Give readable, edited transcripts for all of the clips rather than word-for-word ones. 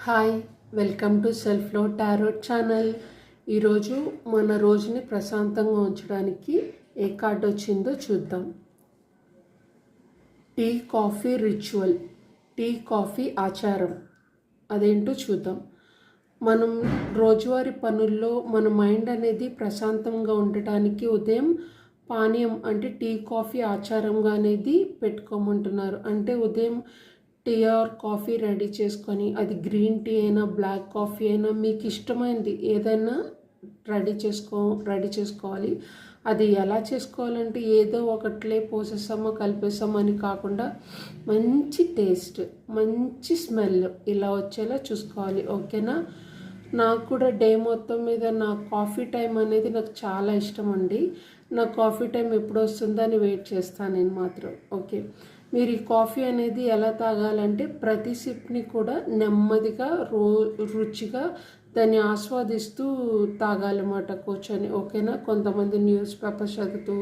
Hi, welcome to self love tarot channel. ఈరోజు మన రోజుని ప్రశాంతంగా ఉంచడానికి ఏ కార్డ్ వచ్చిందో చూద్దాం. Tea coffee ritual, tea coffee ఆచారం అదేంటో చూద్దాం. మనం రోజువారీ పనుల్లో మన మైండ్ అనేది ప్రశాంతంగా ఉండటానికి ఉదయం పానీయం అంటే టీ కాఫీ ఆచారంగా అనేది పెట్టుకోమంటున్నారు. అంటే ఉదయం టీ ఆర్ కాఫీ రెడీ చేసుకొని, అది గ్రీన్ టీ అయినా బ్లాక్ కాఫీ అయినా మీకు ఇష్టమైనది ఏదైనా రెడీ చేసుకోవాలి. అది ఎలా చేసుకోవాలంటే ఏదో ఒకట్లే పోసేసామో కలిపేసామో అని కాకుండా మంచి టేస్ట్, మంచి స్మెల్ ఇలా వచ్చేలా చూసుకోవాలి. ఓకేనా? నాకు కూడా డే మొత్తం మీద నా కాఫీ టైం అనేది నాకు చాలా ఇష్టం అండి. నా కాఫీ టైం ఎప్పుడు వస్తుందో అని వెయిట్ చేస్తాను నేను మాత్రం. ఓకే, మీరు ఈ కాఫీ అనేది ఎలా తాగాలంటే ప్రతి సిప్ని కూడా నెమ్మదిగా రుచిగా దాన్ని ఆస్వాదిస్తూ తాగాలన్నమాట కూర్చొని. ఓకేనా? కొంతమంది న్యూస్ పేపర్ చదువుతూ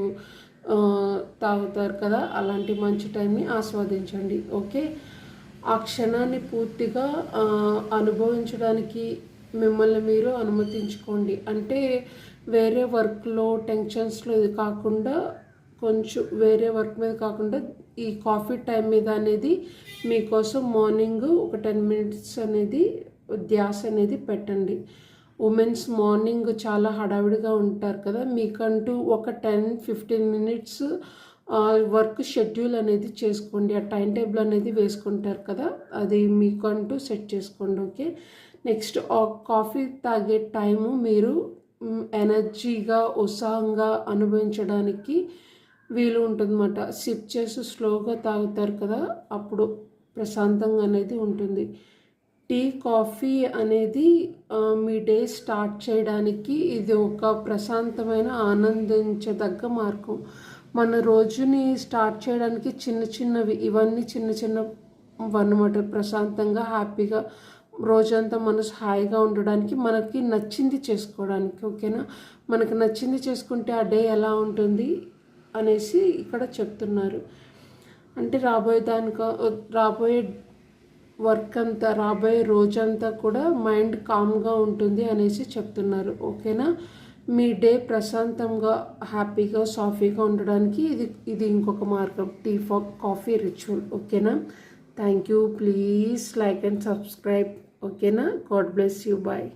తాగుతారు కదా, అలాంటి మంచి టైంని ఆస్వాదించండి. ఓకే, ఆ క్షణాన్ని పూర్తిగా అనుభవించడానికి మిమ్మల్ని మీరు అనుమతించుకోండి. అంటే వేరే వర్క్లో టెన్షన్స్లో ఇది కాకుండా కొంచెం వేరే వర్క్ మీద కాకుండా ఈ కాఫీ టైం మీద అనేది మీకోసం మార్నింగ్ ఒక 10 minutes అనేది ధ్యాస అనేది పెట్టండి. ఉమెన్స్ మార్నింగ్ చాలా హడావిడిగా ఉంటారు కదా, మీకంటూ ఒక 10-15 minutes వర్క్ షెడ్యూల్ అనేది చేసుకోండి. ఆ టైం టేబుల్ అనేది వేసుకుంటారు కదా, అది మీకంటూ సెట్ చేసుకోండి. ఓకే, నెక్స్ట్ కాఫీ తాగే టైము మీరు ఎనర్జీగా ఉత్సాహంగా అనుభవించడానికి వీలు ఉంటుందన్నమాట. సిప్ చేసి స్లోగా తాగుతారు కదా, అప్పుడు ప్రశాంతంగా అనేది ఉంటుంది. టీ కాఫీ అనేది మీ డే స్టార్ట్ చేయడానికి ఇది ఒక ప్రశాంతమైన ఆనందించదగ్గ మార్గం. మన రోజుని స్టార్ట్ చేయడానికి ఇవన్నీ చిన్న చిన్నవి అన్నమాట. ప్రశాంతంగా హ్యాపీగా రోజంతా మనసు హాయిగా ఉండడానికి, మనకి నచ్చింది చేసుకోవడానికి. ఓకేనా? మనకు నచ్చింది చేసుకుంటే ఆ డే ఎలా ఉంటుంది అనేసి ఇక్కడ చెప్తున్నారు. అంటే రాబోయే వర్క్ అంతా, రాబోయే రోజంతా కూడా మైండ్ కామ్గా ఉంటుంది అనేసి చెప్తున్నారు. ఓకేనా? మీ డే ప్రశాంతంగా హ్యాపీగా సాఫీగా ఉండడానికి ఇది ఇంకొక మార్గం, టీ కాఫీ రిచువల్. ఓకేనా? Thank you. Please like and subscribe. ఓకేనా? God bless you. బాయ్.